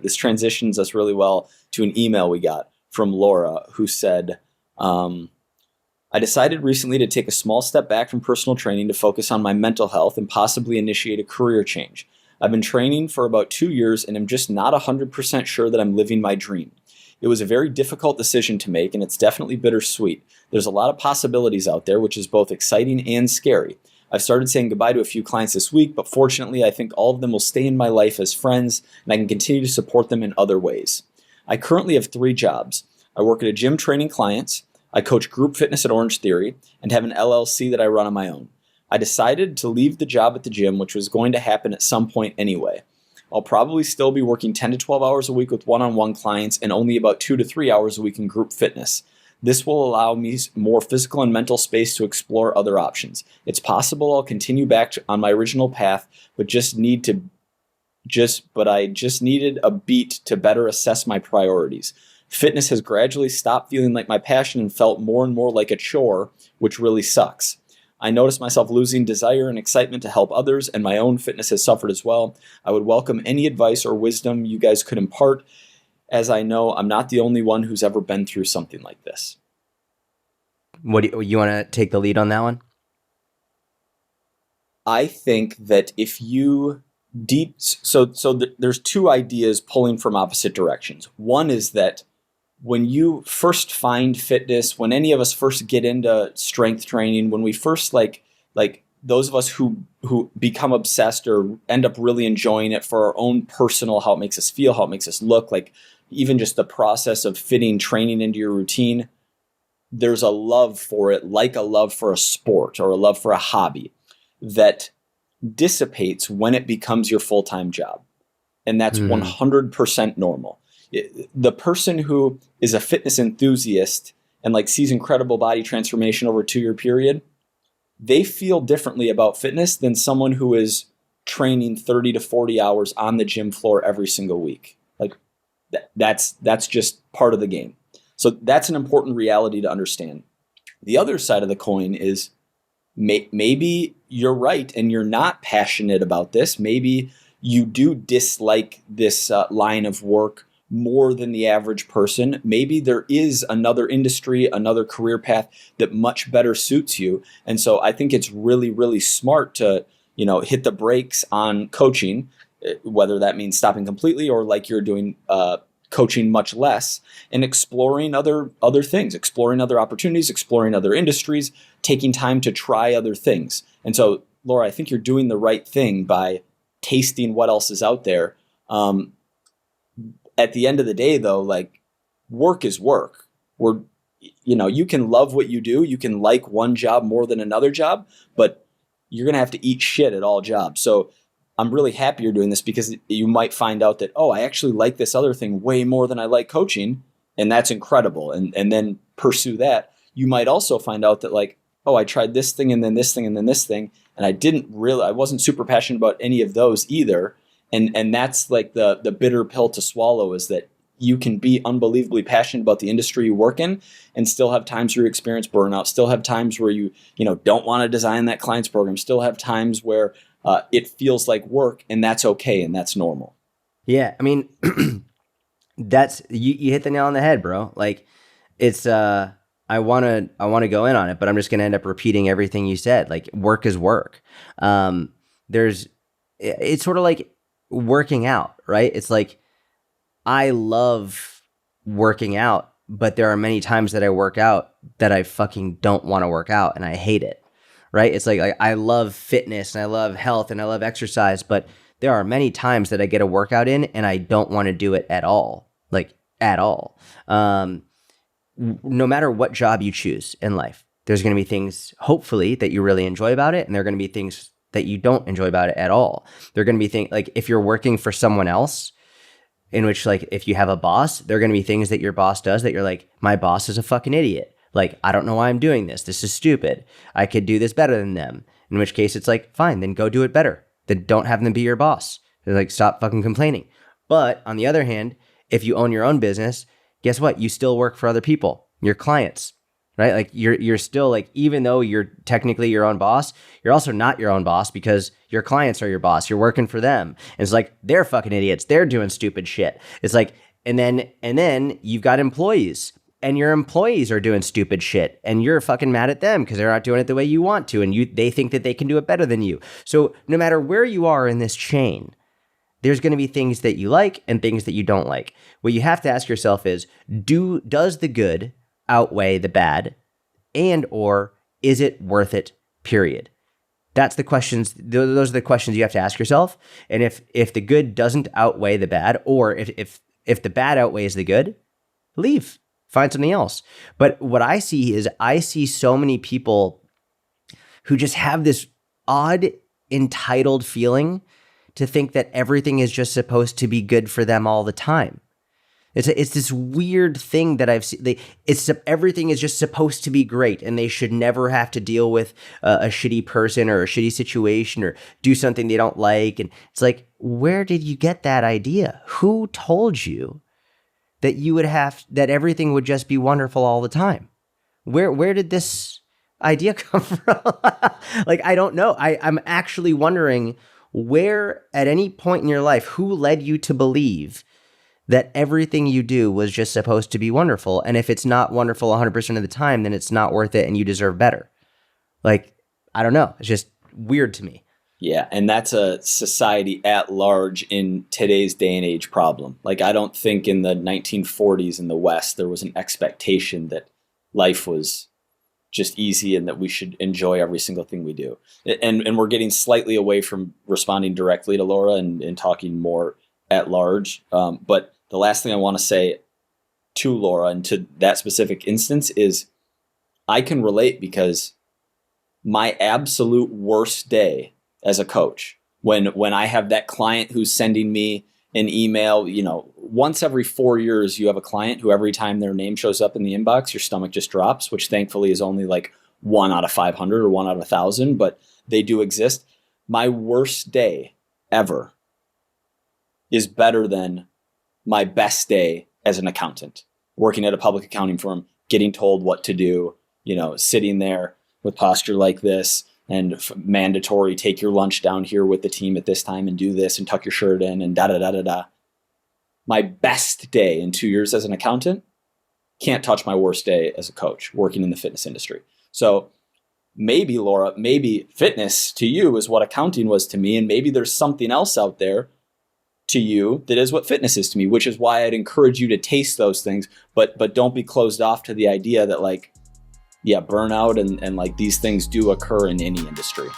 This transitions us really well to an email we got from Laura, who said, I decided recently to take a small step back from personal training to focus on my mental health and possibly initiate a career change. I've been training for about 2 years and am just not 100% sure that I'm living my dream. It was a very difficult decision to make, and it's definitely bittersweet. There's a lot of possibilities out there, which is both exciting and scary. I've started saying goodbye to a few clients this week, but fortunately, I think all of them will stay in my life as friends, and I can continue to support them in other ways. I currently have 3 jobs. I work at a gym training clients, I coach group fitness at Orange Theory, and have an LLC that I run on my own. I decided to leave the job at the gym, which was going to happen at some point anyway. I'll probably still be working 10 to 12 hours a week with one-on-one clients and only about 2 to 3 hours a week in group fitness. This will allow me more physical and mental space to explore other options. It's possible I'll continue back on my original path, but I just needed a beat to better assess my priorities. Fitness has gradually stopped feeling like my passion and felt more and more like a chore, which really sucks. I noticed myself losing desire and excitement to help others, and my own fitness has suffered as well. I would welcome any advice or wisdom you guys could impart, as I know I'm not the only one who's ever been through something like this. What do you want to take the lead on that one? I think that if you there's 2 ideas pulling from opposite directions. One is that when you first find fitness, when any of us first get into strength training, when we first like those of us who become obsessed or end up really enjoying it for our own personal, how it makes us feel, how it makes us look, like even just the process of fitting training into your routine, there's a love for it, like a love for a sport or a love for a hobby that dissipates when it becomes your full-time job. And that's 100% normal. The person who is a fitness enthusiast and like sees incredible body transformation over a 2-year period, they feel differently about fitness than someone who is training 30 to 40 hours on the gym floor every single week. Like that's just part of the game. So that's an important reality to understand. The other side of the coin is maybe you're right and you're not passionate about this. Maybe you do dislike this line of work more than the average person. Maybe there is another industry, another career path that much better suits you. And so I think it's really, really smart to, hit the brakes on coaching, whether that means stopping completely or like you're doing coaching much less, and exploring other things, exploring other opportunities, exploring other industries, taking time to try other things. And so, Laura, I think you're doing the right thing by tasting what else is out there. At the end of the day, though, like work is work. You can love what you do. You can like one job more than another job, but you're going to have to eat shit at all jobs. So I'm really happy you're doing this because you might find out that, I actually like this other thing way more than I like coaching. And that's incredible. And then pursue that. You might also find out that like, I tried this thing and then this thing and then this thing. And I wasn't super passionate about any of those either. And that's like the bitter pill to swallow, is that you can be unbelievably passionate about the industry you work in and still have times where you experience burnout, still have times where you don't want to design that client's program, still have times where it feels like work, and that's okay and that's normal. Yeah, I mean, that's you hit the nail on the head, bro. Like it's I want to go in on it, but I'm just going to end up repeating everything you said. Like work is work. It's sort of like working out, right? It's like I love working out, but there are many times that I work out that I fucking don't want to work out and I hate it, right? It's like I love fitness and I love health and I love exercise, but there are many times that I get a workout in and I don't want to do it at all, like at all. No matter what job you choose in life, there's going to be things, hopefully, that you really enjoy about it, and there are going to be things that you don't enjoy about it at all. There are going to be things, like if you're working for someone else, in which like if you have a boss, there are going to be things that your boss does that you're like, my boss is a fucking idiot. Like, I don't know why I'm doing this. This is stupid. I could do this better than them. In which case it's like, fine, then go do it better. Then don't have them be your boss. They're like, stop fucking complaining. But on the other hand, if you own your own business, guess what? You still work for other people, your clients, right? Like you're still like, even though you're technically your own boss, you're also not your own boss because your clients are your boss. You're working for them. And it's like, they're fucking idiots. They're doing stupid shit. It's like, and then you've got employees, and your employees are doing stupid shit, and you're fucking mad at them because they're not doing it the way you want to, and they think that they can do it better than you. So no matter where you are in this chain, there's going to be things that you like and things that you don't like. What you have to ask yourself is, does the good outweigh the bad, and or is it worth it, period? That's the questions. Those are the questions you have to ask yourself. And if the good doesn't outweigh the bad, or if the bad outweighs the good, leave, find something else. But what I see so many people who just have this odd entitled feeling to think that everything is just supposed to be good for them all the time. It's this weird thing that I've seen. Everything is just supposed to be great, and they should never have to deal with a shitty person or a shitty situation or do something they don't like. And it's like, where did you get that idea? Who told you that that everything would just be wonderful all the time? Where did this idea come from? Like, I don't know. I'm actually wondering, where at any point in your life, who led you to believe that everything you do was just supposed to be wonderful? And if it's not wonderful 100% of the time, then it's not worth it and you deserve better. Like, I don't know. It's just weird to me. Yeah, and that's a society at large in today's day and age problem. Like, I don't think in the 1940s in the West there was an expectation that life was just easy and that we should enjoy every single thing we do. And we're getting slightly away from responding directly to Laura and talking more at large. But the last thing I want to say to Laura and to that specific instance is, I can relate, because my absolute worst day as a coach, when I have that client who's sending me an email, once every 4 years, you have a client who every time their name shows up in the inbox, your stomach just drops, which thankfully is only like 1 out of 500 or 1 out of 1,000, but they do exist. My worst day ever is better than my best day as an accountant, working at a public accounting firm, getting told what to do, sitting there with posture like this, and mandatory, take your lunch down here with the team at this time and do this and tuck your shirt in and da-da-da-da-da. My best day in 2 years as an accountant can't touch my worst day as a coach working in the fitness industry. So maybe, Laura, maybe fitness to you is what accounting was to me, and maybe there's something else out there to you that is what fitness is to me, which is why I'd encourage you to taste those things, but don't be closed off to the idea that, like, yeah, burnout and like these things do occur in any industry.